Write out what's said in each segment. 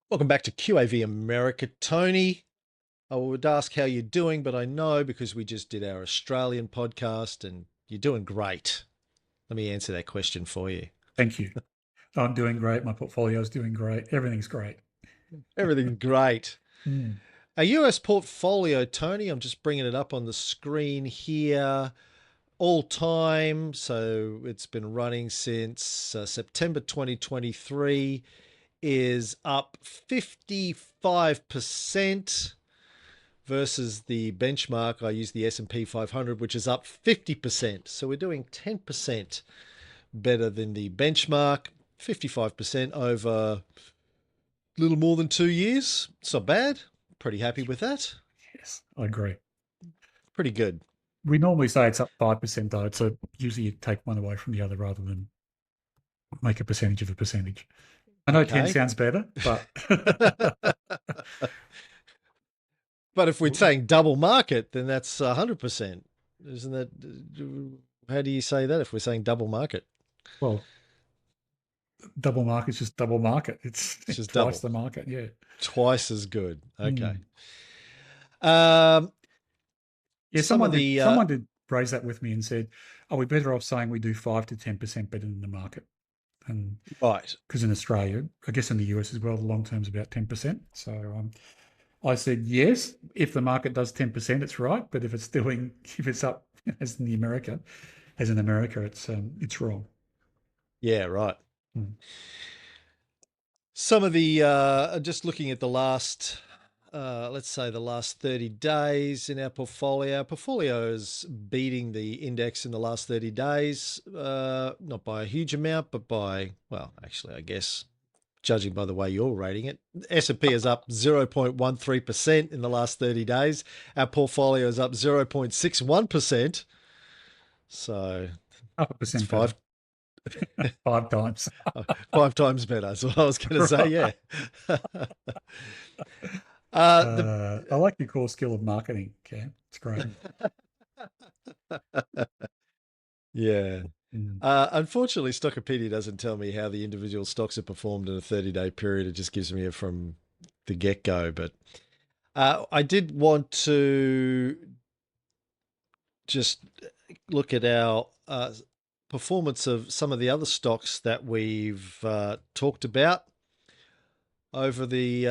Welcome back to QAV America, Tony. I would ask how you're doing, but I know because we just did our Australian podcast and you're doing great. Let me answer that question for you. Thank you. I'm doing great. My portfolio is doing great. Everything's great. Everything's great. Mm. Our US portfolio, Tony, I'm just bringing it up on the screen here. All time. So it's been running since September 2023, is up 55%. Versus the benchmark, I use the S&P 500, which is up 50%. So we're doing 10% better than the benchmark, 55% over a little more than 2 years. It's not bad. Pretty happy with that. Yes, I agree. Pretty good. We normally say it's up 5% though, so usually you take one away from the other rather than make a percentage of a percentage. I know 10 Okay. sounds better, but But if we're saying double market, then that's 100%. Isn't that? How do you say that if we're saying double market? well, double market's just double market. It's It's just twice double. the market. Yeah. Twice as good. Okay. Mm. Um, Yeah, some of the someone did raise that with me and said, "Are we better off saying we do 5 to 10% better than the market?" And right. because in Australia, I guess in the US as well, the long term's about 10%. So I said, yes, if the market does 10%, it's right. But if it's up as in America, it's wrong. Yeah, right. Mm. Some of the just looking at the last, let's say the last 30 days in our portfolio. Our portfolio is beating the index in the last 30 days, not by a huge amount, but by, well, actually, I guess, judging by the way you're rating it, S&P is up 0.13% in the last 30 days. Our portfolio is up 0.61%. So Half a it's percent better, 5 times. 5 times better. That's what I was going to say. Right. Yeah. The I like your core skill of marketing, Cam. It's great. Yeah. Mm. Unfortunately, Stockopedia doesn't tell me how the individual stocks have performed in a 30-day period. It just gives me it from the get-go. But I did want to just look at our performance of some of the other stocks that we've talked about over the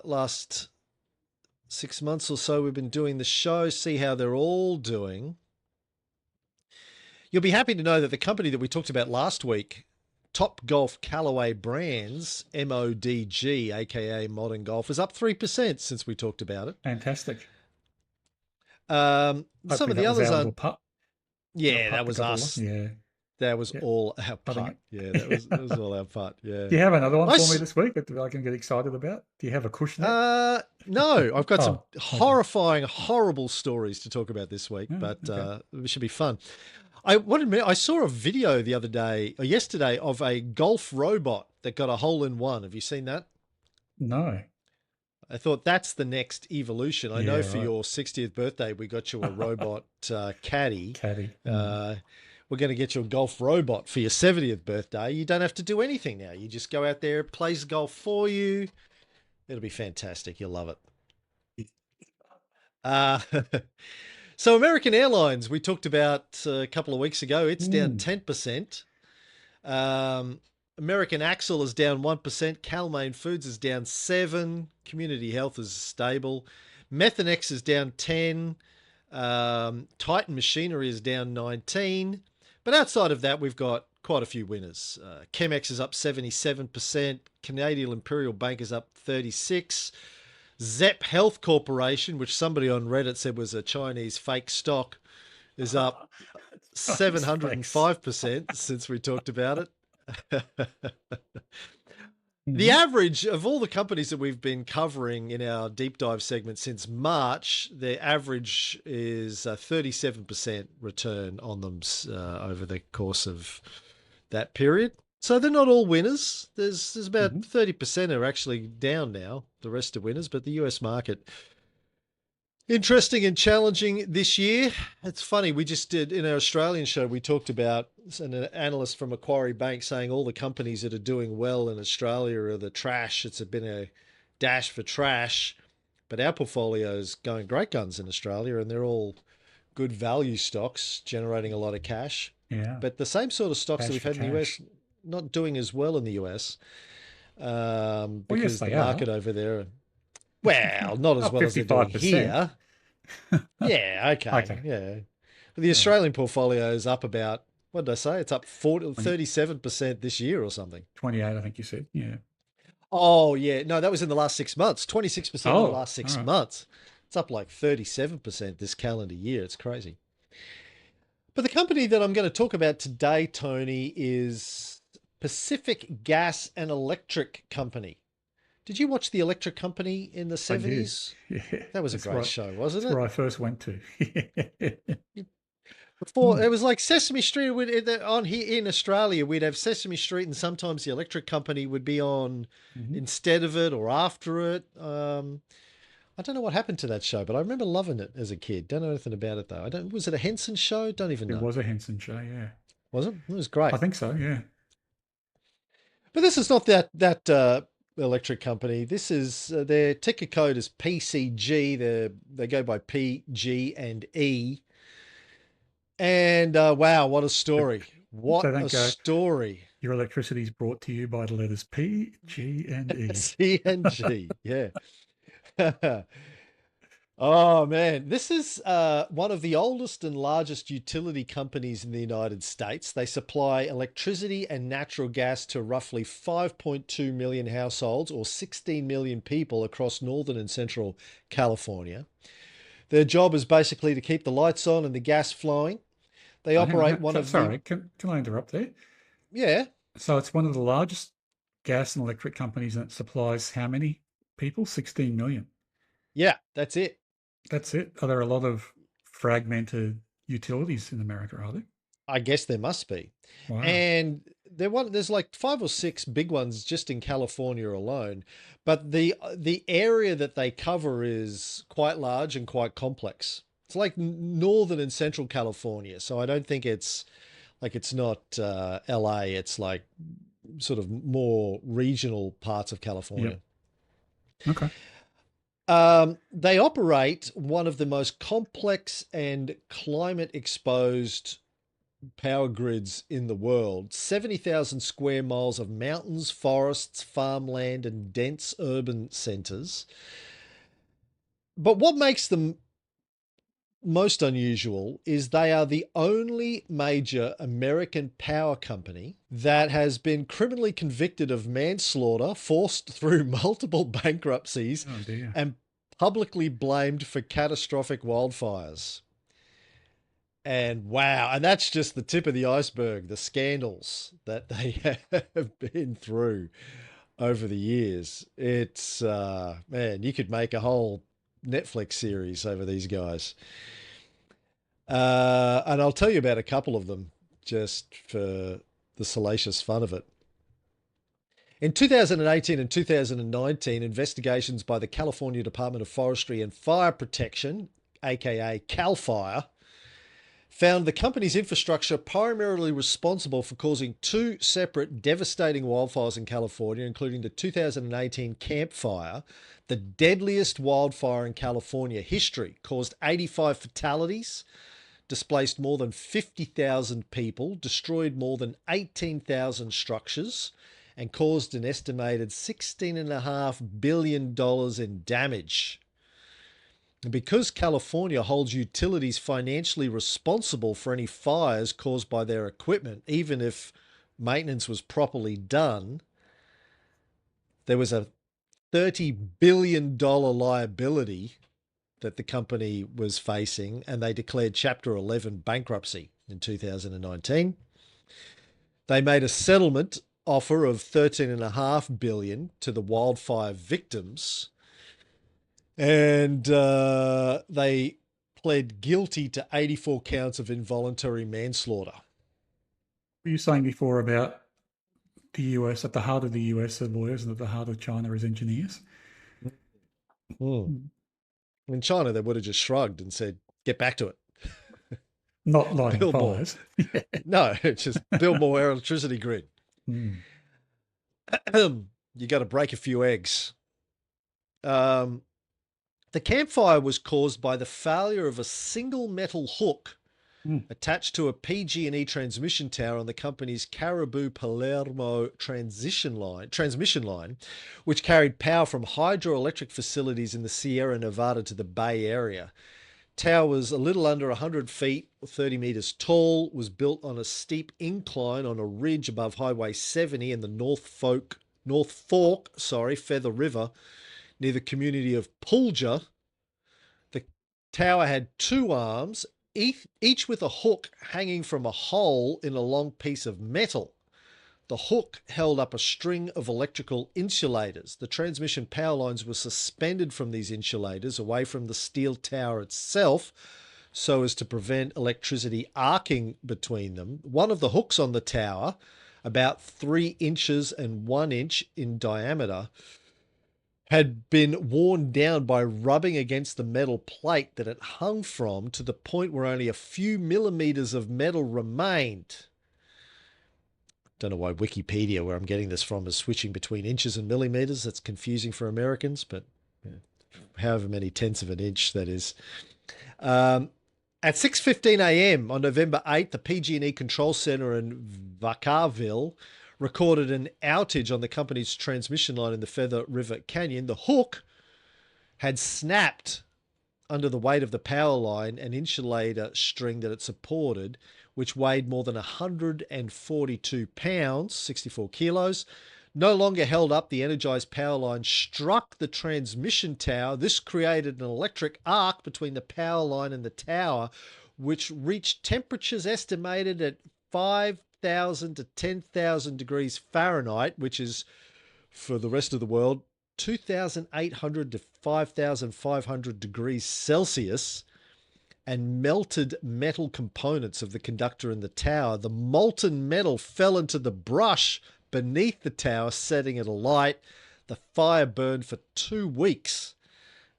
last 6 months or so. We've been doing the show, see how they're all doing. You'll be happy to know that the company that we talked about last week, Top Golf Callaway Brands, MODG, aka Modern Golf, is up 3% since we talked about it. Fantastic. Some Hopefully of the that was others our aren't. little putt. Our Yeah, putt that to was couple along. us. Yeah. That was Yeah. all our Putting putt. it. Yeah, that was all our putt. Yeah. Do you have another one for me Nice. this week that I can get excited about? Do you have a cushion there? No, I've got some Oh, okay. horrifying, horrible stories to talk about this week, Oh, but okay. it should be fun. I saw a video the other day or yesterday of a golf robot that got a hole in one. Have you seen that? No. I thought that's the next evolution. I Yeah, know for right. your 60th birthday, we got you a robot caddy. Caddy. Mm. Uh, we're going to get you a golf robot for your 70th birthday. You don't have to do anything now. You just go out there, it plays golf for you. It'll be fantastic. You'll love it. Uh, so American Airlines, we talked about a couple of weeks ago. It's down Mm. 10%. Um, American Axle is down 1%. Cal-Maine Foods is down 7. Community Health is stable. Methanex is down 10. Titan Machinery is down 19. But outside of that, we've got quite a few winners. Chemex is up 77%. Canadian Imperial Bank is up 36. Zep Health Corporation, which somebody on Reddit said was a Chinese fake stock, is up Chinese face. 705% since we talked about it. The Hmm. average of all the companies that we've been covering in our deep dive segment since March, the average is a 37% return on them over the course of that period. So they're not all winners. There's about Hmm. 30% are actually down now. The rest are winners, but the US market interesting and challenging this year. It's funny, we just did in our Australian show, we talked about an analyst from Macquarie Bank saying all the companies that are doing well in Australia are the trash. It's been a dash for trash. But our portfolio's going great guns in Australia, and they're all good value stocks generating a lot of cash. Yeah. But the same sort of stocks that Cash we've for had in the cash. US not doing as well in the US Well, yes, because the they are. market over there, well, not as Up well as they're doing 55%. here. Yeah, okay, Okay. yeah. But the All right. Australian portfolio is up about, what did I say? It's up 40, 20, 37% this year or something. 28, I think you said. Yeah. Oh, yeah. No, that was in the last 6 months. 26% in the Oh, last all six right. months. It's up like 37% this calendar year. It's crazy. But the company that I'm going to talk about today, Tony, is Pacific Gas and Electric Company. Did you watch The Electric Company in the I did. 70s? Yeah. That was a That's great right. show, wasn't That's where it? I first went to. Before it Mm. was like Sesame Street on here in Australia, we'd have Sesame Street, and sometimes the Electric Company would be on Mhm. instead of it or after it. I don't know what happened to that show, but I remember loving it as a kid. Don't know anything about it though. I don't. Was it a Henson show? Don't even It know. was a Henson show. Yeah. Was it? It was great. I think so. Yeah. But this is not that electric company. This is their ticker code is PCG. They go by PG and E. And wow, what a But story! so What don't a go, story! your electricity is brought to you by the letters P, G, and E. C and G. Yeah. Oh man, this is one of the oldest and largest utility companies in the United States. They supply electricity and natural gas to roughly 5.2 million households or 16 million people across northern and central California. Their job is basically to keep the lights on and the gas flowing. They Oh, hang on. operate one of the, Sorry, can I interrupt there? yeah, So it's one of the largest gas and electric companies, and it supplies how many people? 16 million. yeah, that's it. That's it. Are there a lot of fragmented utilities in America, are there? I guess there must be. Wow. And there's like five or six big ones just in California alone, but the area that they cover is quite large and quite complex. It's like northern and central California, so I don't think it's not LA. It's like sort of more regional parts of Yep. California. Okay. They operate one of the most complex and climate exposed power grids in the world, 70,000 square miles of mountains, forests, farmland, and dense urban centers. But what makes them most unusual is they are the only major American power company that has been criminally convicted of manslaughter, forced through multiple bankruptcies, Oh dear. and publicly blamed for catastrophic wildfires. And wow, and that's just the tip of the iceberg, the scandals that they have been through over the years. It's, man, you could make a whole Netflix series over these guys. And I'll tell you about a couple of them just for the salacious fun of it. In 2018 and 2019, investigations by the California Department of Forestry and Fire Protection, aka CAL FIRE, found the company's infrastructure primarily responsible for causing two separate devastating wildfires in California, including the 2018 Camp Fire, the deadliest wildfire in California history, caused 85 fatalities, displaced more than 50,000 people, destroyed more than 18,000 structures, and caused an estimated $16.5 billion in damage. And because California holds utilities financially responsible for any fires caused by their equipment, even if maintenance was properly done, there was a $30 billion liability that the company was facing, and they declared Chapter 11 bankruptcy in 2019. They made a settlement offer of $13.5 billion to the wildfire victims, and they pled guilty to 84 counts of involuntary manslaughter. Were you saying before about the US, at the heart of the US are lawyers and at the heart of China is engineers? Hmm. Hmm. In China, they would have just shrugged and said, get back to it, Not lighting build more. fires. Yeah. No, just build more electricity grid. Hmm. You got to break a few eggs. Um, the campfire was caused by the failure of a single metal hook Mm. attached to a PG&E transmission tower on the company's Caribou-Palermo transmission line, which carried power from hydroelectric facilities in the Sierra Nevada to the Bay Area. Tower was a little under 100 feet, 30 meters tall, was built on a steep incline on a ridge above Highway 70 in the North Fork, Feather River, near the community of Pulja. The tower had two arms, each with a hook hanging from a hole in a long piece of metal. The hook held up a string of electrical insulators. The transmission power lines were suspended from these insulators away from the steel tower itself so as to prevent electricity arcing between them. One of the hooks on the tower, about 3 inches and 1 inch in diameter, had been worn down by rubbing against the metal plate that it hung from to the point where only a few millimeters of metal remained. Don't know why Wikipedia, where I'm getting this from, is switching between inches and millimeters. That's confusing for Americans, but however many tenths of an inch that is. At 6:15 a.m. on November 8th, the PG&E control center in Vacaville recorded an outage on the company's transmission line in the Feather River Canyon. The hook had snapped under the weight of the power line and insulator string that it supported, which weighed more than 142 pounds, 64 kilos, no longer held up. The energized power line struck the transmission tower. This created an electric arc between the power line and the tower, which reached temperatures estimated at 5,000 to 10,000 degrees Fahrenheit, which is, for the rest of the world, 2,800 to 5,500 degrees Celsius, and melted metal components of the conductor in the tower. The molten metal fell into the brush beneath the tower, setting it alight. The fire burned for 2 weeks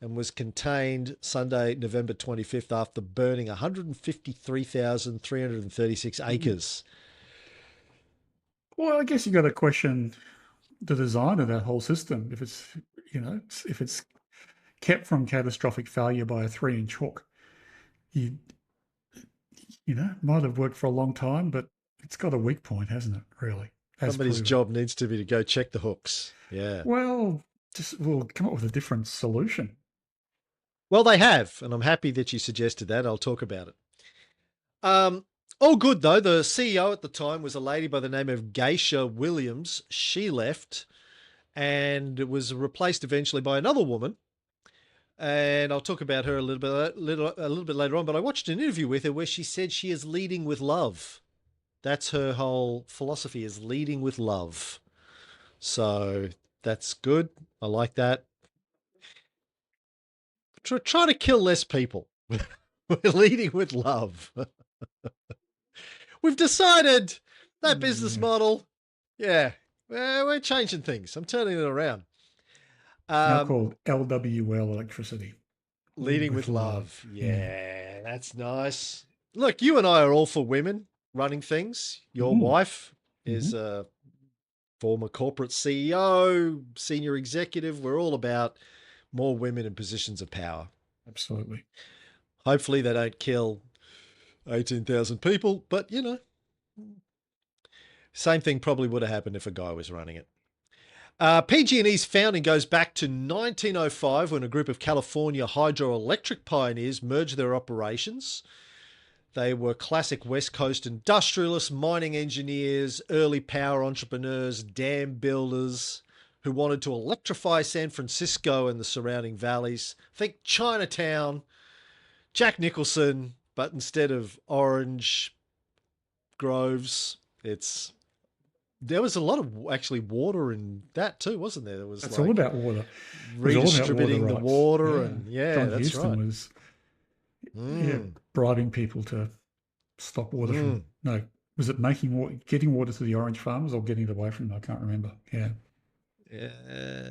and was contained Sunday, November 25th, after burning 153,336 acres. Well, I guess you got to question the design of that whole system. If it's, if it's kept from catastrophic failure by a 3-inch hook, you might have worked for a long time, but it's got a weak point, hasn't it? Really, as Somebody's proven. job needs to be to go check the hooks. Yeah. Well, we'll come up with a different solution. Well, they have, and I'm happy that you suggested that. I'll talk about it. Um, all good though. The CEO at the time was a lady by the name of Geisha Williams. She left and was replaced eventually by another woman. And I'll talk about her a little bit later on. But I watched an interview with her where she said she is leading with love. That's her whole philosophy, is leading with love. So that's good. I like that. Try to kill less people. We're leading with love. We've decided that business Yeah. model. Yeah, we're changing things. I'm turning it around. It's now Um, called LWL electricity. Leading Leading with with love. love. Yeah. Yeah, that's nice. Look, you and I are all for women running things. Your Mm. wife Hmm. is a former corporate CEO, senior executive. We're all about more women in positions of power. Absolutely. Hopefully, they don't kill 18,000 people, but same thing probably would have happened if a guy was running it. PG&E's founding goes back to 1905 when a group of California hydroelectric pioneers merged their operations. They were classic West Coast industrialists, mining engineers, early power entrepreneurs, dam builders who wanted to electrify San Francisco and the surrounding valleys. Think Chinatown, Jack Nicholson, but instead of orange groves, there was a lot of actually water in that too, wasn't there? There was It's all like about water. It was all about water redistributing the rights. water, Yeah. and yeah, John that's Houston right. was Mm, bribing people to stop water from, mm. no, was it making water, getting water to the orange farmers or getting it away from them? I can't remember. Yeah. Yeah.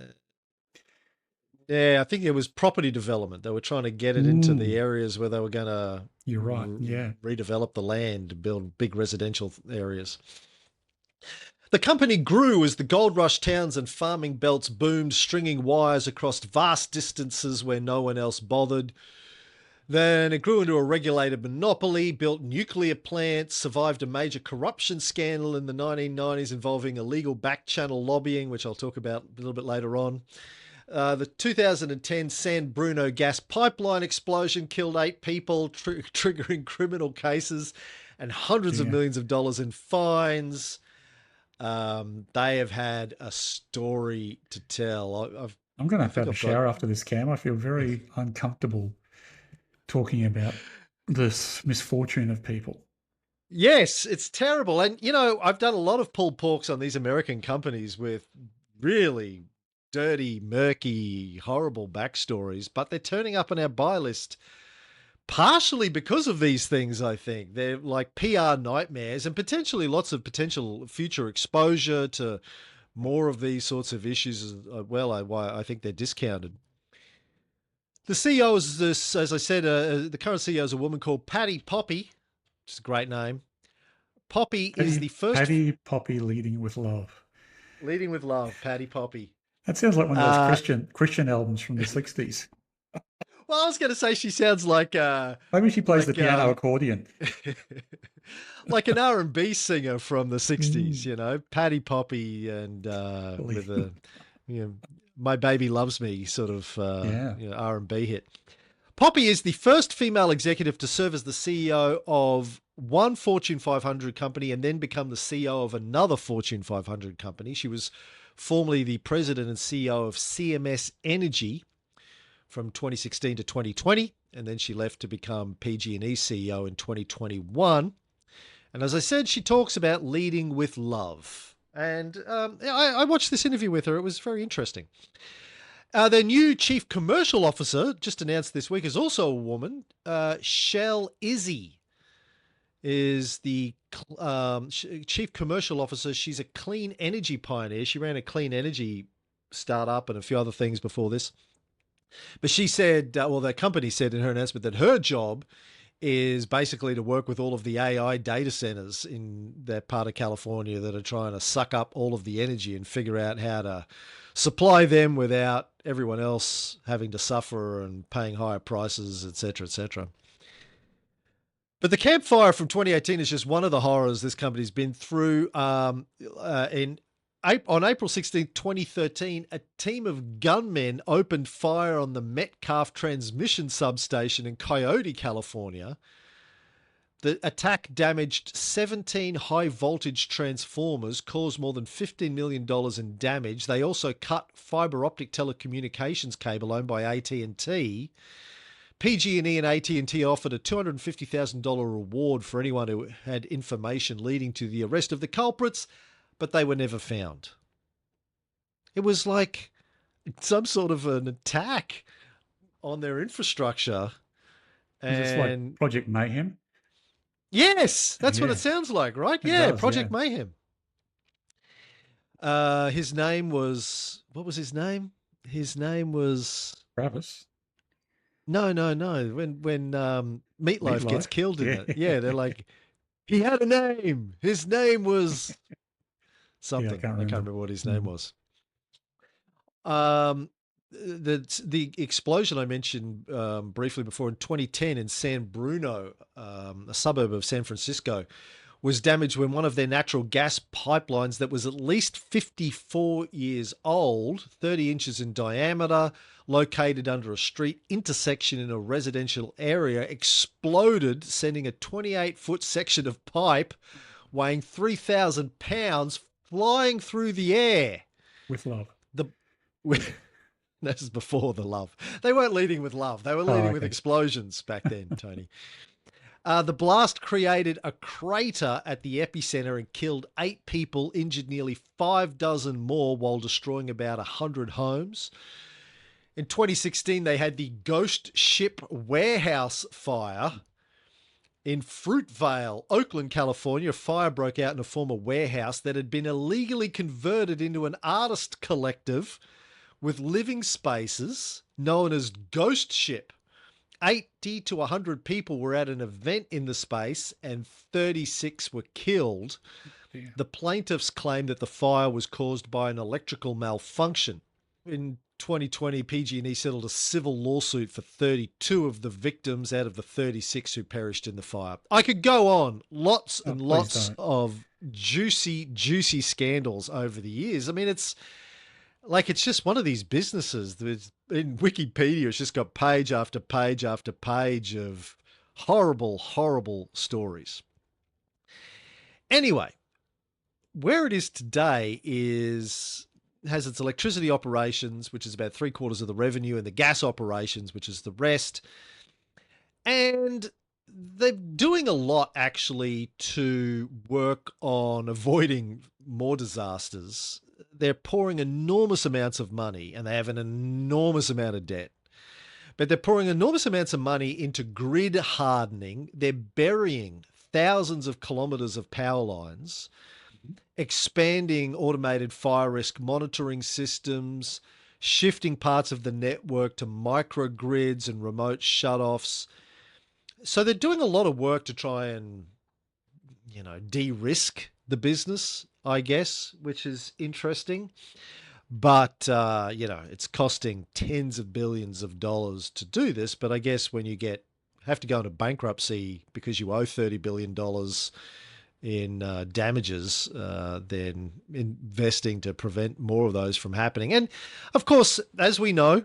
Yeah, I think it was property development. They were trying to get it into the Mm, areas where they were going to you're right. Yeah. redevelop the land, build big residential areas. The company grew as the gold rush towns and farming belts boomed, stringing wires across vast distances where no one else bothered. Then it grew into a regulated monopoly, built nuclear plants, survived a major corruption scandal in the 1990s involving illegal back channel lobbying, which I'll talk about a little bit later on. The 2010 San Bruno gas pipeline explosion killed 8 people, triggering criminal cases and hundreds of Dear. millions of dollars in fines. They have had a story to tell. I'm going to I have to think have a I've got. shower after this, Cam. I feel very uncomfortable talking about this misfortune of people. Yes, it's terrible. And, I've done a lot of pulled porks on these American companies with really dirty, murky, horrible backstories, but they're turning up on our buy list partially because of these things, I think. They're like PR nightmares and potentially lots of potential future exposure to more of these sorts of issues as well. Why I think they're discounted. The CEO is this, as I said, the current CEO is a woman called Patty Poppy, which is a great name. Poppy is the first Paddy Poppy leading with love. leading with love. Patty Poppy. That sounds like one of those Uh, Christian albums from the 60s. well, I was going to say she sounds Maybe she plays the like piano accordion. like an R&B singer from the 60s. Mm, Patty Poppy and fully. with a you know, My Baby Loves Me sort of Yeah. R&B hit. Poppy is the first female executive to serve as the CEO of one Fortune 500 company and then become the CEO of another Fortune 500 company. She was formerly the president and CEO of CMS Energy from 2016 to 2020, and then she left to become PG&E CEO in 2021. And as I said, she talks about leading with love. And I watched this interview with her. It was very interesting. Their new chief commercial officer, just announced this week, is also a woman. Shell Izzy is the chief commercial officer. She's a clean energy pioneer. She ran a clean energy startup and a few other things before this. But she said, the company said in her announcement that her job is basically to work with all of the AI data centers in that part of California that are trying to suck up all of the energy and figure out how to supply them without everyone else having to suffer and paying higher prices, etc., etc. But the campfire from 2018 is just one of the horrors this company's been through. On April 16, 2013, a team of gunmen opened fire on the Metcalf transmission substation in Coyote, California. The attack damaged 17 high-voltage transformers, caused more than $15 million in damage. They also cut fiber optic telecommunications cable owned by AT&T. PG&E and AT&T offered a $250,000 reward for anyone who had information leading to the arrest of the culprits, but they were never found. It was like some sort of an attack on their infrastructure. Is this like And Project Mayhem? yes, that's what Yeah, it sounds like, right? it Yeah, does. Yeah. Project Mayhem. His name was, what was his name? His name was, Travis. no. When Meatloaf gets Meatloaf. killed in Yeah. it, yeah, they're like, he had a name. His name was Yeah, I something. can't I can't remember. remember what his name Mm. was. The explosion I mentioned briefly before in 2010 in San Bruno, a suburb of San Francisco, was damaged when one of their natural gas pipelines that was at least 54 years old, 30 inches in diameter, located under a street intersection in a residential area, exploded, sending a 28-foot section of pipe weighing 3,000 pounds flying through the air. With love. The This is before the love. They weren't leading with love. They were Oh, leading with okay. explosions back then, Tony. The blast created a crater at the epicenter and killed 8 people, injured nearly 6 more while destroying about 100 homes. In 2016, they had the Ghost Ship Warehouse fire. In Fruitvale, Oakland, California, a fire broke out in a former warehouse that had been illegally converted into an artist collective with living spaces known as Ghost Ship. 80 to 100 people were at an event in the space and 36 were killed. dear. The plaintiffs claim that the fire was caused by an electrical malfunction. In 2020, PG&E settled a civil lawsuit for 32 of the victims out of the 36 who perished in the fire. I could go on. Lots Oh, and please lots don't. of juicy scandals over the years. I mean, it's just one of these businesses. In Wikipedia, it's just got page after page after page of horrible stories. Anyway, where it is today has its electricity operations, which is about 3/4 of the revenue, and the gas operations, which is the rest. And they're doing a lot actually to work on avoiding more disasters. They're pouring enormous amounts of money and they have an enormous amount of debt. But they're pouring enormous amounts of money into grid hardening. They're burying thousands of kilometers of power lines, expanding automated fire risk monitoring systems, shifting parts of the network to microgrids and remote shutoffs. So they're doing a lot of work to try and, de-risk the business, I guess, which is interesting. But, it's costing tens of billions of dollars to do this. But I guess when you have to go into bankruptcy because you owe $30 billion in damages, then investing to prevent more of those from happening. And of course, as we know,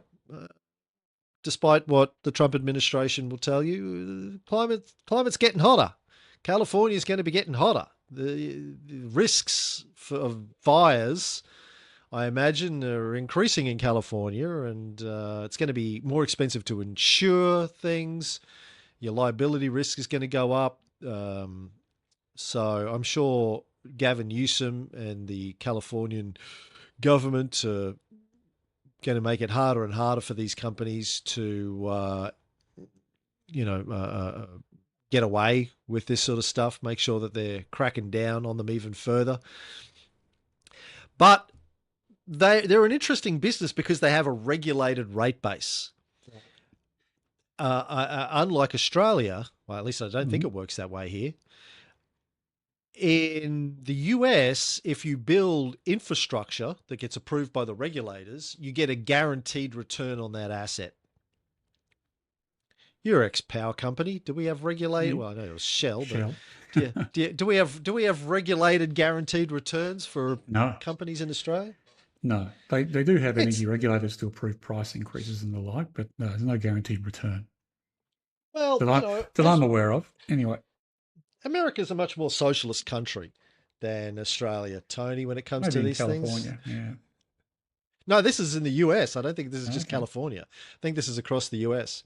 despite what the Trump administration will tell you, climate's getting hotter. California is going to be getting hotter. The risks of fires, I imagine, are increasing in California, and it's going to be more expensive to insure things. Your liability risk is going to go up. So I'm sure Gavin Newsom and the Californian government are going to make it harder and harder for these companies to, get away with this sort of stuff, make sure that they're cracking down on them even further. But they're an interesting business because they have a regulated rate base. Unlike Australia, well, at least I don't think it works that way here. In the US, if you build infrastructure that gets approved by the regulators, you get a guaranteed return on that asset. You're ex-power company. Do we have regulated? Well, I know it was Shell, but Shell. do we have regulated guaranteed returns for No, companies in Australia? no. They do have It's energy regulators to approve price increases and the like, but no, there's no guaranteed return well, that I'm as aware of. Anyway, America's a much more socialist country than Australia, Tony, when it comes to maybe in these things. California. Yeah. No, this is in the US. I don't think this is just Okay. California. I think this is across the US.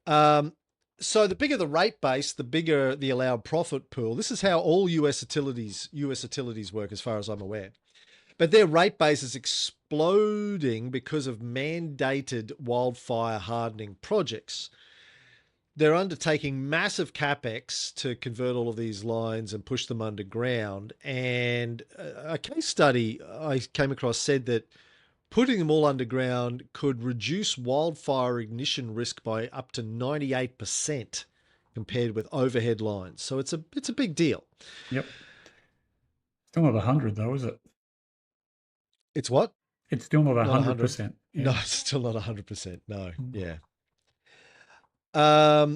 Um, so the bigger the rate base, the bigger the allowed profit pool. This is how all US utilities work, as far as I'm aware. But their rate base is exploding because of mandated wildfire hardening projects. They're undertaking massive capex to convert all of these lines and push them underground. And a case study I came across said that putting them all underground could reduce wildfire ignition risk by up to 98% compared with overhead lines. So it's a big deal. Yep. Still not 100 though, is it? It's what? It's still not Not 100. 100%. No, Yeah. it's still not 100%. No. Mm. Yeah.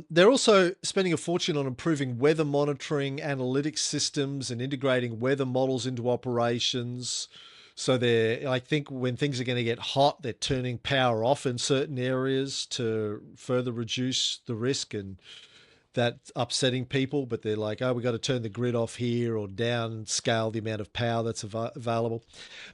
They're also spending a fortune on improving weather monitoring, analytics systems, and integrating weather models into operations. So I think when things are going to get hot, they're turning power off in certain areas to further reduce the risk, and that's upsetting people. But they're like, oh, we got to turn the grid off here or down and scale the amount of power that's available.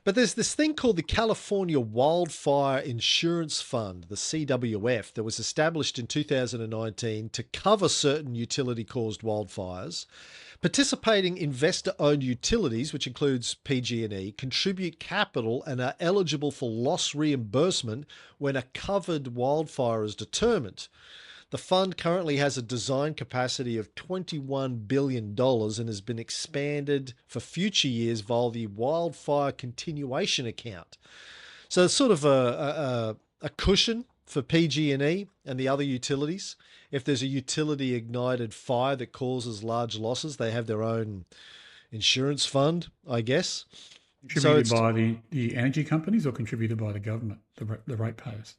But there's this thing called the California Wildfire Insurance Fund, the CWF, that was established in 2019 to cover certain utility-caused wildfires. Participating investor-owned utilities, which includes PG&E, contribute capital and are eligible for loss reimbursement when a covered wildfire is determined. The fund currently has a design capacity of $21 billion and has been expanded for future years via the Wildfire Continuation Account. So it's sort of a cushion for PG&E and the other utilities. If there's a utility ignited fire that causes large losses, they have their own insurance fund, I guess. So Contributed it's by the energy companies or contributed by the government, the ratepayers?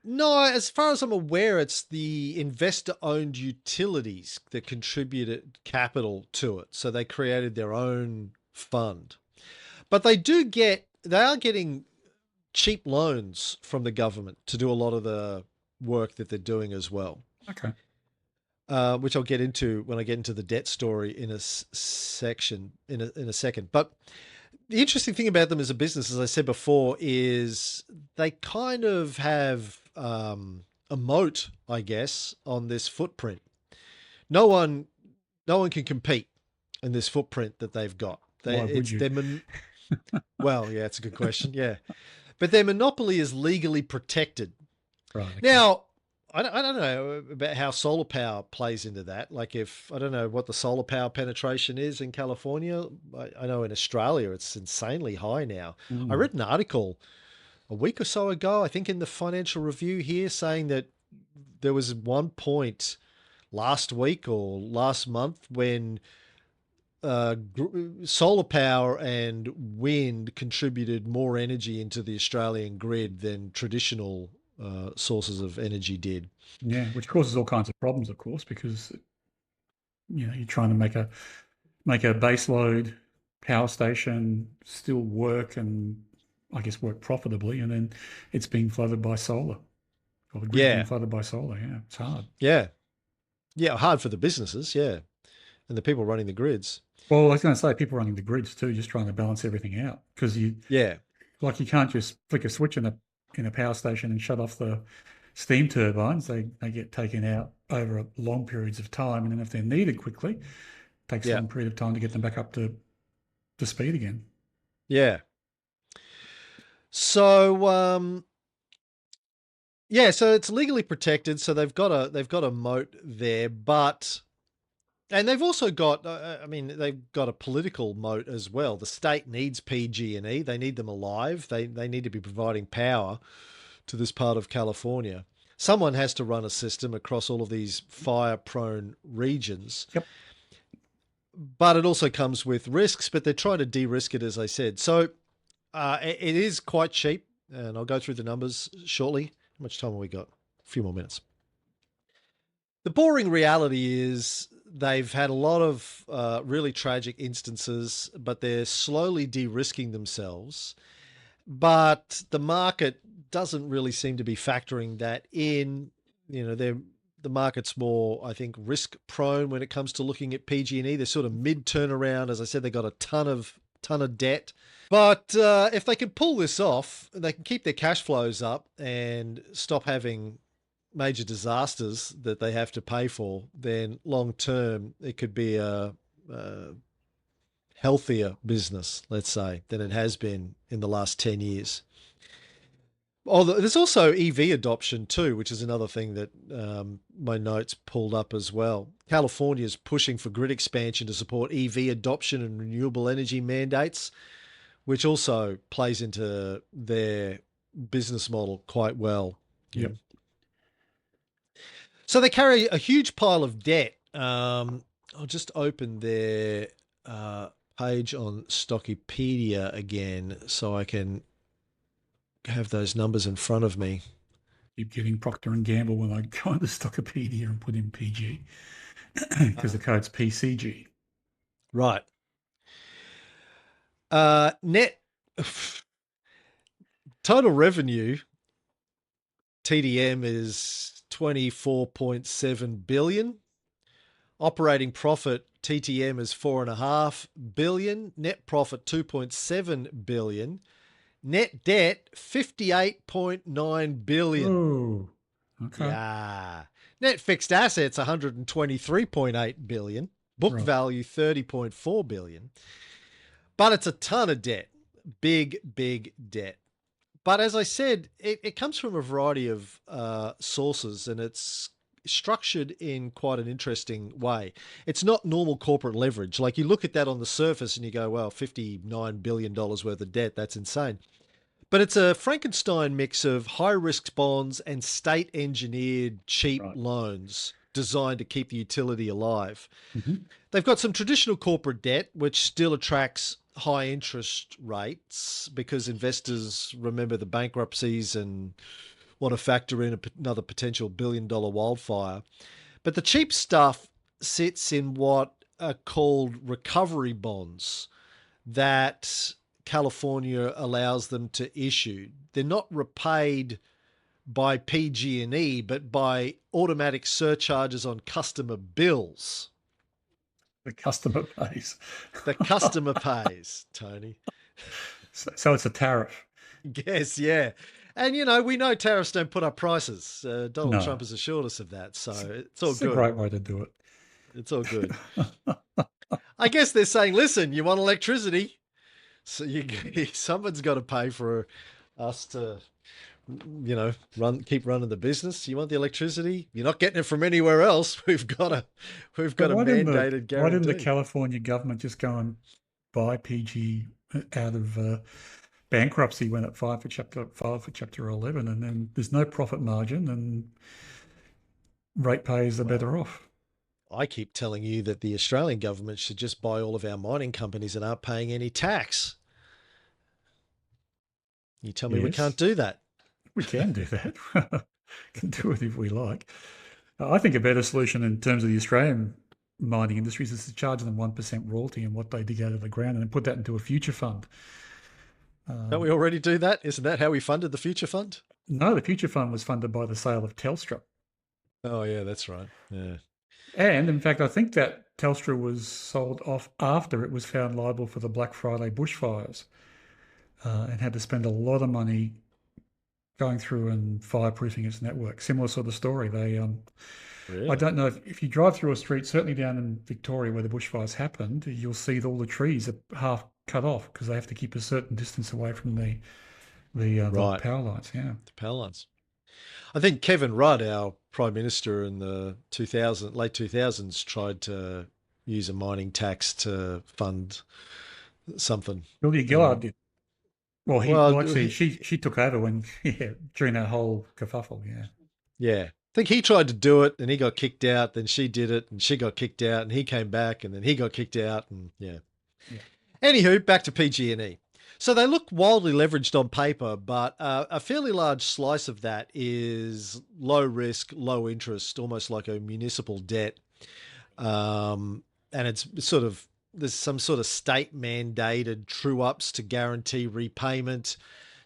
no, as far as I'm aware, it's the investor-owned utilities that contributed capital to it. So they created their own fund. But they are getting cheap loans from the government to do a lot of the work that they're doing as well, Okay. which I'll get into when I get into the debt story in a section in a second. But the interesting thing about them as a business, as I said before, is they kind of have a moat, I guess, on this footprint. No one, no one can compete in this footprint that they've got. Why would It's you? well, yeah, it's a good question, yeah, but their monopoly is legally protected. Right. Okay. Now, I don't know about how solar power plays into that. Like, if I don't know what the solar power penetration is in California, I know in Australia it's insanely high now. I Mm. read an article a week or so ago, I think in the Financial Review here, saying that there was one point last week or last month when solar power and wind contributed more energy into the Australian grid than traditional sources of energy did. Yeah, which causes all kinds of problems, of course, because you're trying to make a baseload power station still work and I guess work profitably, and then it's being flooded by solar, or the grid's being Yeah, flooded by solar. Yeah, it's hard. yeah, yeah. Hard for the businesses, yeah, and the people running the grids. Well, I was going to say people running the grids too, just trying to balance everything out because Yeah, you can't just flick a switch in a power station and shut off the steam turbines. They get taken out over long periods of time, and then if they're needed quickly, it takes a yeah, long period of time to get them back up to speed again. yeah. So, yeah, so it's legally protected. So they've got a moat there, but and they've also got, I mean, they've got a political moat as well. The state needs PG&E. They need them alive. They need to be providing power to this part of California. Someone has to run a system across all of these fire-prone regions, Yep. but it also comes with risks. But they're trying to de-risk it, as I said. So it is quite cheap, and I'll go through the numbers shortly. How much time have we got? A few more minutes. The boring reality is they've had a lot of really tragic instances, but they're slowly de-risking themselves. But the market doesn't really seem to be factoring that in. The market's more, I think, risk prone when it comes to looking at PG&E. They're sort of mid turnaround. As I said, they got a ton of debt. But if they can pull this off, they can keep their cash flows up and stop having major disasters that they have to pay for, then long term it could be a healthier business, let's say, than it has been in the last 10 years. Although there's also EV adoption too, which is another thing that my notes pulled up as well. California is pushing for grid expansion to support EV adoption and renewable energy mandates, which also plays into their business model quite well. Yep. So they carry a huge pile of debt. I'll just open their page on Stockopedia again so I can have those numbers in front of me. Keep getting Procter and Gamble when I go into Stockopedia and put in PG because the code's PCG. Right. Net total revenue TDM is 24.7 billion. Operating profit TTM is 4.5 billion. Net profit 2.7 billion. Net debt 58.9 billion. Oh, okay. Yeah. Net fixed assets 123.8 billion. Book Right. value 30.4 billion. But it's a ton of debt. Big debt. But as I said, it comes from a variety of sources, and it's structured in quite an interesting way. It's not normal corporate leverage. Like, you look at that on the surface and you go, well, $59 billion worth of debt, that's insane. But it's a Frankenstein mix of high risk bonds and state engineered cheap Right. loans designed to keep the utility alive. Mhm. They've got some traditional corporate debt, which still attracts high interest rates because investors remember the bankruptcies and want to factor in another potential $1 billion wildfire. But the cheap stuff sits in what are called recovery bonds that California allows them to issue. They're not repaid by PG&E, but by automatic surcharges on customer bills. The customer pays. The customer pays, Tony. So it's a tariff. Yes, yeah. And, we know tariffs don't put up prices. Donald No, Trump has assured us of that. So it's all it's a good. great way to do it. It's all good. I guess they're saying, listen, you want electricity. So someone's got to pay for us to, keep running the business. You want the electricity? You're not getting it from anywhere else. We've got a But mandated why didn't the guarantee. California government just go and buy PG out of bankruptcy when it filed for Chapter 11, and then there's no profit margin, and ratepayers are Well, better off? I keep telling you that the Australian government should just buy all of our mining companies and aren't paying any tax. You tell me we Yes, can't do that. we can do that. Can do it if we like. I think a better solution in terms of the Australian mining industries is to charge them 1% royalty on what they dig out of the ground and then put that into a future fund. Don't we already do that? Isn't that how we funded the future fund? No, the future fund was funded by the sale of Telstra. Oh, yeah, that's right. Yeah. And in fact, I think that Telstra was sold off after it was found liable for the Black Friday bushfires, and had to spend a lot of money going through and fireproofing its network. Similar sort of story. I Really? don't know if you drive through a street, certainly down in Victoria where the bushfires happened, you'll see that all the trees are half cut off because they have to keep a certain distance away from the Right. power lines. Yeah. The power lines. I think Kevin Rudd, our prime minister in the late 2000s, tried to use a mining tax to fund something. Julia Gillard Um, did. Well, well, actually she took over when yeah, during that whole kerfuffle. Yeah. yeah. I think he tried to do it and he got kicked out. Then she did it and she got kicked out and he came back and then he got kicked out and yeah. Yeah. Anywho, back to PG&E. So they look wildly leveraged on paper, but a fairly large slice of that is low risk, low interest, almost like a municipal debt. And it's sort of, there's some sort of state mandated true ups to guarantee repayment.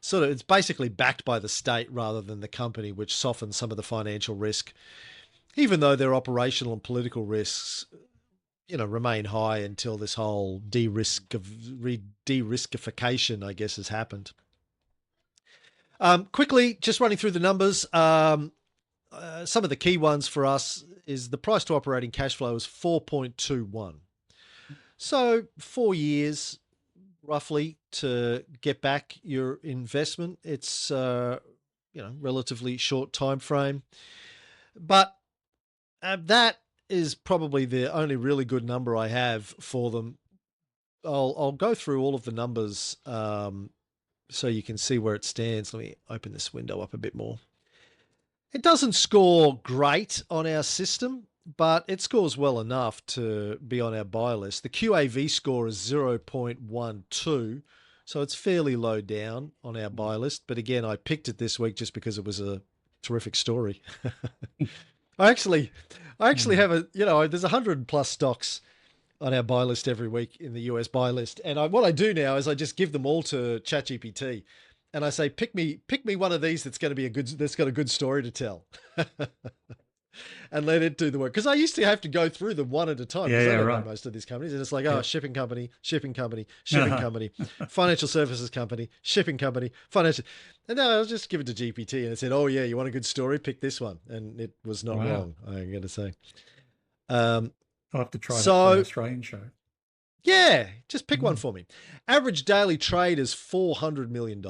Sort of, it's basically backed by the state rather than the company, which softens some of the financial risk, even though their operational and political risks remain high until this whole de-riskification, I guess, has happened. Quickly, just running through the numbers. Some of the key ones for us is the price to operating cash flow is 4.21. So 4 years roughly to get back your investment. It's relatively short time frame, but that is probably the only really good number I have for them. I'll go through all of the numbers so you can see where it stands. Let me open this window up a bit more. It doesn't score great on our system, but it scores well enough to be on our buy list. The QAV score is 0.12, so it's fairly low down on our buy list. But again, I picked it this week just because it was a terrific story. I actually have there's 100 plus stocks on our buy list every week in the US buy list. And what I do now is I just give them all to ChatGPT and I say, pick me one of these that's got a good story to tell. And let it do the work. Because I used to have to go through them one at a time Yeah. because I Yeah. don't know Right. most of these companies. And it's like, Yeah. shipping company, shipping company, shipping company, financial services company, shipping company, financial. And now I'll just give it to GPT and it said, oh, yeah, you want a good story? Pick this one. And it was not Wow. wrong, I'm going to say. Um, I'll have to try that for an so, Australian show. yeah, just pick one Mm. for me. Average daily trade is $400 million.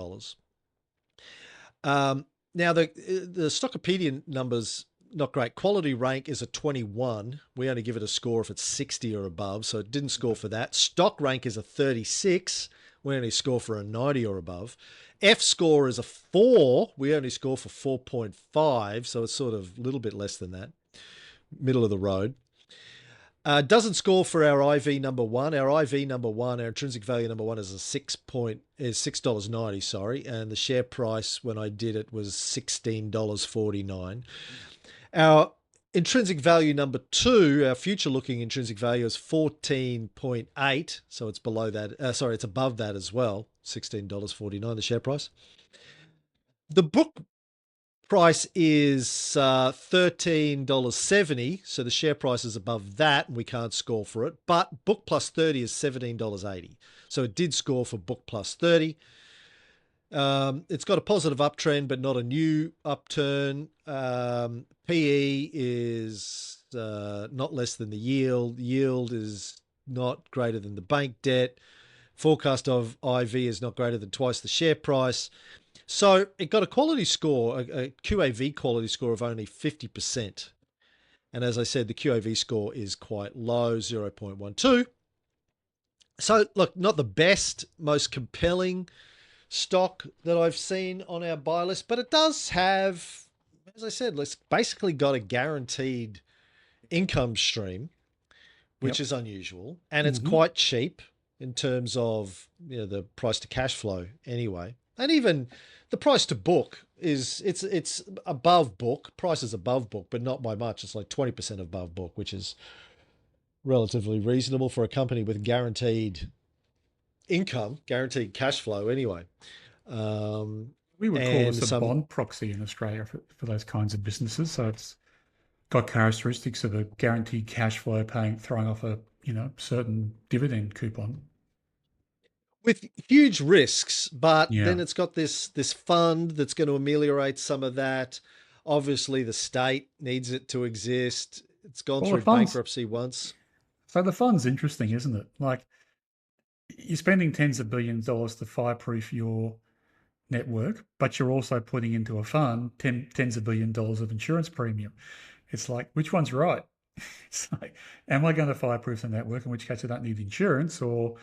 Now, the Stockopedia numbers, not great. Quality rank is a 21. We only give it a score if it's 60 or above, so it didn't score for that. Stock rank is a 36. We only score for a 90 or above. F score is a 4. We only score for 4.5, so it's sort of a little bit less than that. middle of the road. Doesn't score for our IV number one. Our IV number one, our intrinsic value number one, is $6.90. Sorry, and the share price when I did it was $16.49. Our intrinsic value number two, our future-looking intrinsic value, is 14.8, so it's below that. It's above that as well. $16.49, the share price. The book price is $13.70, so the share price is above that, and we can't score for it. But book plus 30 is $17.80, so it did score for book plus 30. It's got a positive uptrend, but not a new upturn. PE is not less than the yield. Yield is not greater than the bank debt. Forecast of IV is not greater than twice the share price. So it got a quality score, a QAV quality score of only 50%. And as I said, the QAV score is quite low, 0.12. So look, not the best, most compelling stock that I've seen on our buy list, but it does have, as I said, it's basically got a guaranteed income stream, which Yep. is unusual. And it's Mm-hmm. quite cheap in terms of the price to cash flow anyway. And even the price to book it's above book. Price is above book, but not by much. It's like 20% above book, which is relatively reasonable for a company with guaranteed income, guaranteed cash flow anyway. Um, We would call and this a some bond proxy in Australia for those kinds of businesses. So it's got characteristics of a guaranteed cash flow paying, throwing off a, certain dividend coupon. with huge risks, but Yeah. then it's got this fund that's going to ameliorate some of that. Obviously, the state needs it to exist. It's gone Well, the through funds, bankruptcy once. so the fund's interesting, isn't it? Like you're spending tens of billions of dollars to fireproof your network, but you're also putting into a fund tens of billions of dollars of insurance premium. It's like, which one's right? It's like, am I going to fireproof the network, in which case I don't need insurance, or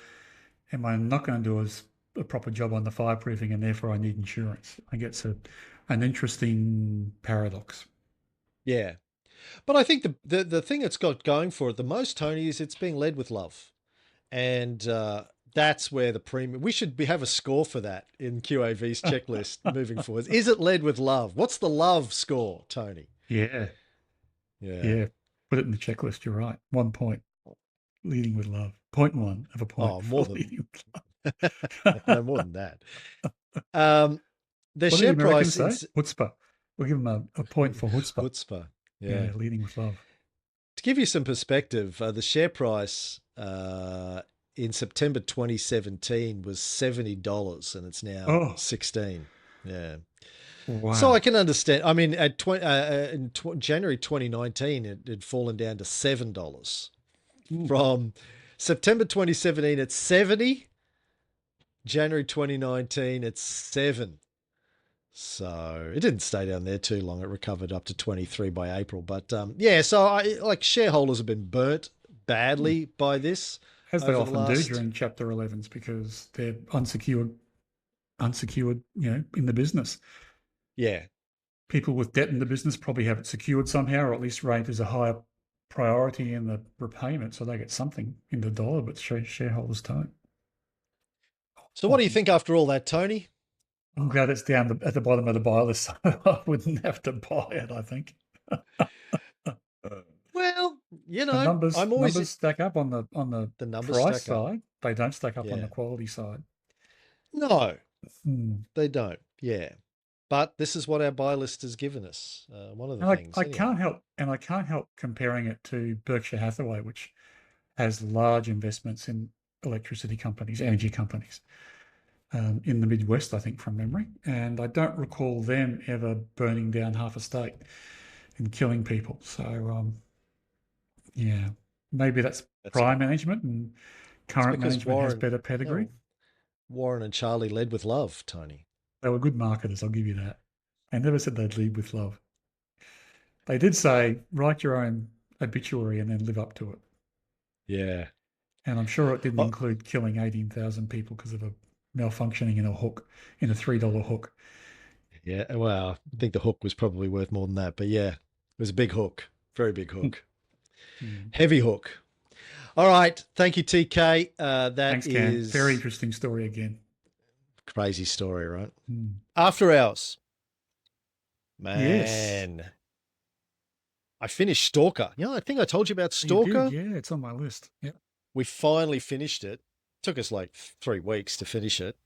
am I not going to do a proper job on the fireproofing and therefore I need insurance? I guess an interesting paradox. Yeah, but I think the thing it's got going for it the most, Tony, is it's being led with love, and that's where the premium. We should have a score for that in QAV's checklist moving forward. Is it led with love? What's the love score, Tony? Yeah, Yeah. yeah. Put it in the checklist. You're right. 1 point. Leading with love. Point one of a point Oh, more for than leading with no, love. more than that. Um, the What do the share Americans price in say? Chutzpah. We'll give them a point for chutzpah. chutzpah. Yeah. Yeah, leading with love. To give you some perspective, the share price in September 2017 was $70, and it's now Oh, 16. Yeah. So I wow. can understand. I mean, January 2019, it had fallen down to $7 Mm. from September 2017 at 70. January 2019 at 7. So it didn't stay down there too long. It recovered up to 23 by April. But yeah, so shareholders have been burnt Mm. badly by this As they over the often do last. during Chapter 11s because they're unsecured, in the business. Yeah. People with debt in the business probably have it secured somehow, or at least ranked as a higher priority in the repayment, so they get something in the dollar, but shareholders don't. So what do you Often. think after all that, Tony? I'm glad it's down at the bottom of the buy list, so I wouldn't have to buy it, I think. Well, The numbers I'm always numbers stack up on the the numbers price stack up. side. They don't stack up on the Yeah. quality side. No, Hmm. they don't. Yeah. But this is what our buy list has given us. One of the And things, I anyway. can't help comparing it to Berkshire Hathaway, which has large investments in electricity companies, energy companies, in the Midwest, I think, from memory. And I don't recall them ever burning down half a state and killing people. So, yeah, maybe that's That's prior management and it's current because management has Warren, better pedigree. oh, Warren and Charlie led with love, Tony. They were good marketers, I'll give you that. They never said they'd lead with love. They did say, write your own obituary and then live up to it. Yeah. And I'm sure it didn't Oh, include killing 18,000 people because of a malfunctioning in a $3 hook. yeah. Well, I think the hook was probably worth more than that, but yeah, it was a big hook Very big hook. Mm. Heavy hook. All right. Thank you, TK. That Thanks, Cam. Very is interesting story again. crazy story, right? Mm. After hours. Yes, Man. I finished Stalker. I think I told you about you did. Stalker. Yeah, it's on my list. Yeah. We finally finished it. Took us like 3 weeks to finish it.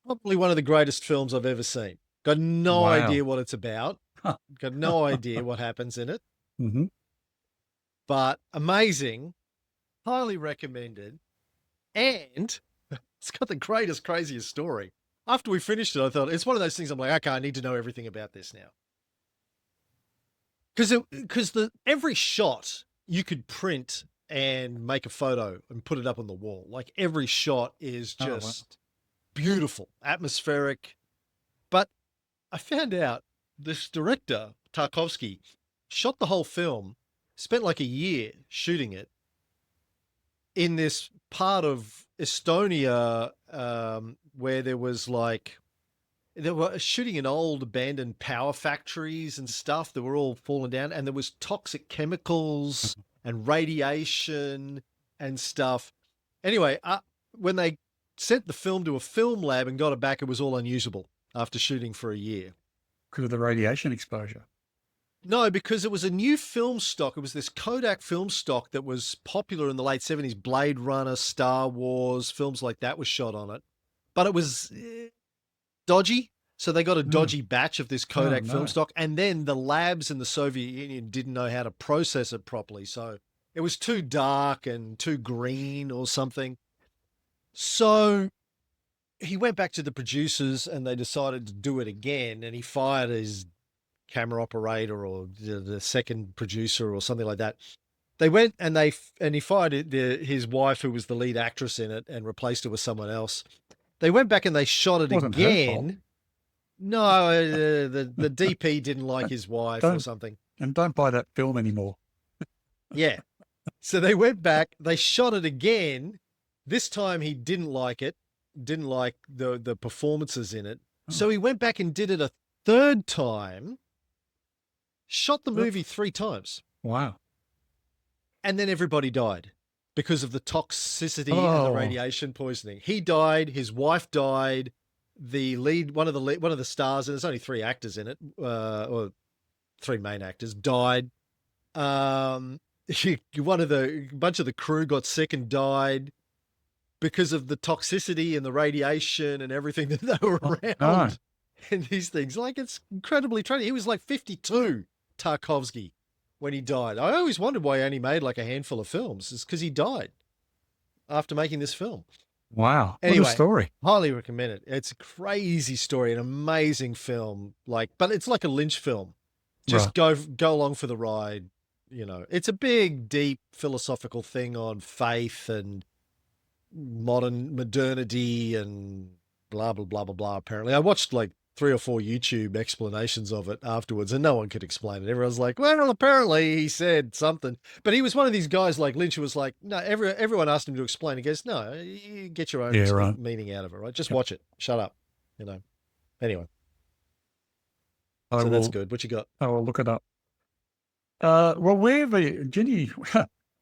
Probably one of the greatest films I've ever seen. Got no idea Wow. what it's about. Got no idea what happens in it, Mm-hmm. but amazing. Highly recommended. And it's got the greatest, craziest story. After we finished it, I thought it's one of those things I'm like, okay, I need to know everything about this now. Because every shot you could print and make a photo and put it up on the wall. Like every shot is Oh, wow. just beautiful, atmospheric. But I found out this director, Tarkovsky, shot the whole film, spent like a year shooting it in this part of Estonia where there was like they were shooting in old abandoned power factories and stuff that were all falling down, and there was toxic chemicals and radiation and stuff. Anyway, when they sent the film to a film lab and got it back, it was all unusable after shooting for a year. Because of the radiation exposure. No, because it was a new film stock. It was this Kodak film stock that was popular in the late 70s. Blade Runner, Star Wars, films like that was shot on it. But it was dodgy. So they got a Mm. dodgy batch of this Oh, Kodak film no. stock. And then the labs in the Soviet Union didn't know how to process it properly. So it was too dark and too green or something. So he went back to the producers and they decided to do it again. And he fired his camera operator or the second producer or something like that. They went and he fired his wife, who was the lead actress in it, and replaced her with someone else. They went back and they shot it It wasn't her fault. again. No, the DP didn't like his wife or Don't something. and don't buy that film anymore. Yeah. So they went back, they shot it again. This time he didn't like it, didn't like the performances in it. So Oh, he went back and did it a third time, shot the movie 3 times. wow. And then everybody died because of the toxicity and the Oh, radiation poisoning. He died, his wife died, one of the stars, and there's only 3 actors in it, or 3 main actors, died. One of the bunch of the crew got sick and died because of the toxicity and the radiation and everything that they were oh, no. around. And these things, like, it's incredibly tragic. He was like 52, Tarkovsky, when he died. I always wondered why he only made like a handful of films. It's because he died after making this film. Wow. What a Anyway, story. highly recommend it. It's a crazy story, an amazing film. But it's like a Lynch film. Just Right. go along for the ride. It's a big, deep philosophical thing on faith and modernity and blah blah blah blah blah. Apparently, I watched like 3 or 4 YouTube explanations of it afterwards, and no one could explain it. Everyone's like, "Well, apparently he said something," but he was one of these guys like Lynch, who was like, "No." Everyone asked him to explain. He goes, "No, you get your own Yeah, right. meaning out of it, right? Just Yep. watch it. Shut up." Anyway, I so that's will good. What you got? I will look it up. Well, Jenny,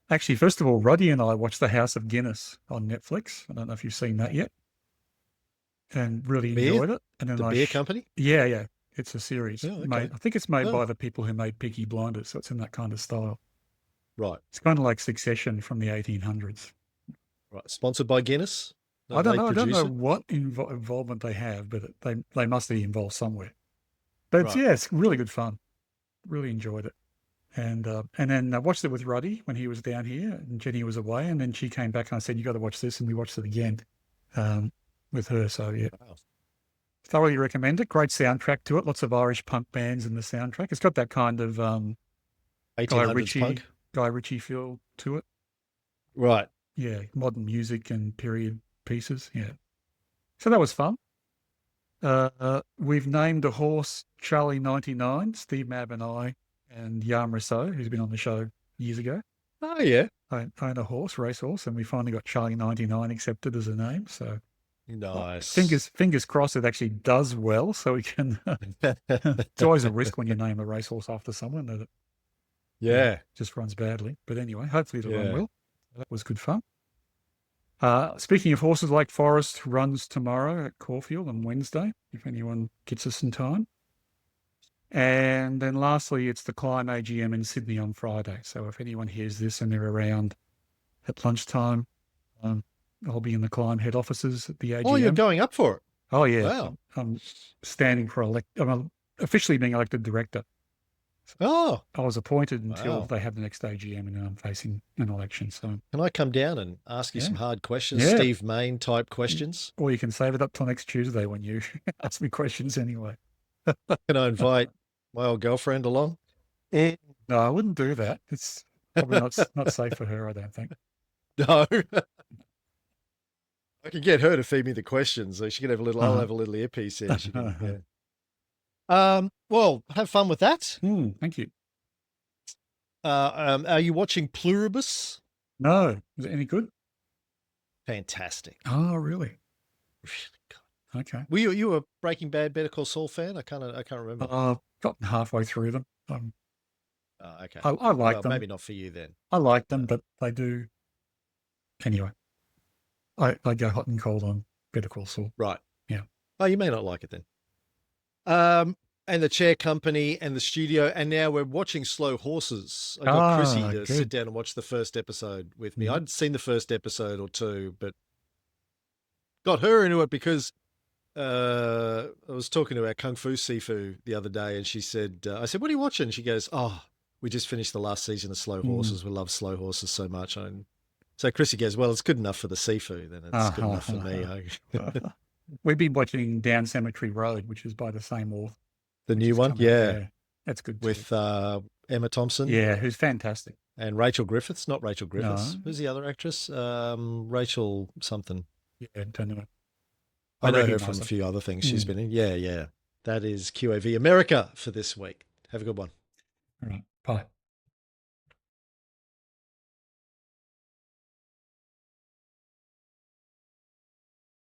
actually, first of all, Ruddy and I watched The House of Guinness on Netflix. I don't know if you've seen that yet, and really Beer, enjoyed it. And then the beer company. yeah, it's a series Oh, made. okay. I think it's made Oh, by the people who made Peaky Blinders, so it's in that kind of style. right, It's kind of like Succession from the 1800s. right. Sponsored by Guinness. I don't They know. I don't produce know it. what involvement they have, but they must be involved somewhere. But Right. it's really good fun. Really enjoyed it. And then I watched it with Ruddy when he was down here, and Jenny was away, and then she came back and I said, "You got to watch this," and we watched it again with her. So yeah, Wow. thoroughly recommend it. Great soundtrack to it. Lots of Irish punk bands in the soundtrack. It's got that kind of Guy 1800s Ritchie punk. Guy Ritchie feel to it. Right. Yeah, modern music and period pieces. Yeah, so that was fun. We've named a horse Charlie 99. Steve Mabb and I, and Yarm Rousseau, who's been on the show years ago. Oh yeah. I own a racehorse, and we finally got Charlie 99 accepted as a name. So Nice. fingers crossed it actually does well, so we can. It's always a risk when you name a racehorse after someone that Yeah. just runs badly. But anyway, hopefully it'll run Yeah. well. That was good fun. Speaking of horses, Lake Forest runs tomorrow at Caulfield on Wednesday, if anyone gets us in time. And then lastly, it's the Climb AGM in Sydney on Friday. So if anyone hears this and they're around at lunchtime, I'll be in the Climb head offices at the AGM. Oh, you're going up for it. Oh, yeah. Wow. I'm standing for I'm officially being elected director. Oh, I was appointed until wow. they have the next AGM, and then I'm facing an election. So Can I come down and ask you Yeah. some hard questions, Yeah. Steve Main type questions? Or you can save it up till next Tuesday when you ask me questions anyway. Can I invite my old girlfriend along? No, I wouldn't do that. It's probably not safe for her, I don't think. No. I could get her to feed me the questions. So she could have a little. I'll have a little earpiece in. She can. Yeah. Well, have fun with that. Thank you. Are you watching Pluribus? No, is it any good? Fantastic. Oh, really? Really good. Okay. Were you a Breaking Bad, Better Call Saul fan? I can't remember. I've gotten halfway through them. Okay. I like them. Maybe not for you then. I like them, but they do. Anyway, I go hot and cold on Better Call Saul. Right. Yeah. Oh, you may not like it then. And the chair company and the studio, and now we're watching Slow Horses. I got Chrissy to sit down and watch the first episode with me. I'd seen the first episode or two, but got her into it because I was talking to our Kung Fu Sifu the other day, and she said, I said, what are you watching? She goes, oh, we just finished the last season of Slow Horses. We love Slow Horses so much. And so Chrissy goes, well, it's good enough for the Sifu, then it's good enough for me. We've been watching Down Cemetery Road, which is by the same author. The new one? Yeah. That's good. With Emma Thompson. Yeah, who's fantastic. And Rachel Griffiths, not Rachel Griffiths. No. Who's the other actress? Rachel something. Yeah, don't know. I know her from a few other things she's been in. Yeah, yeah. That is QAV America for this week. Have a good one. All right. Bye.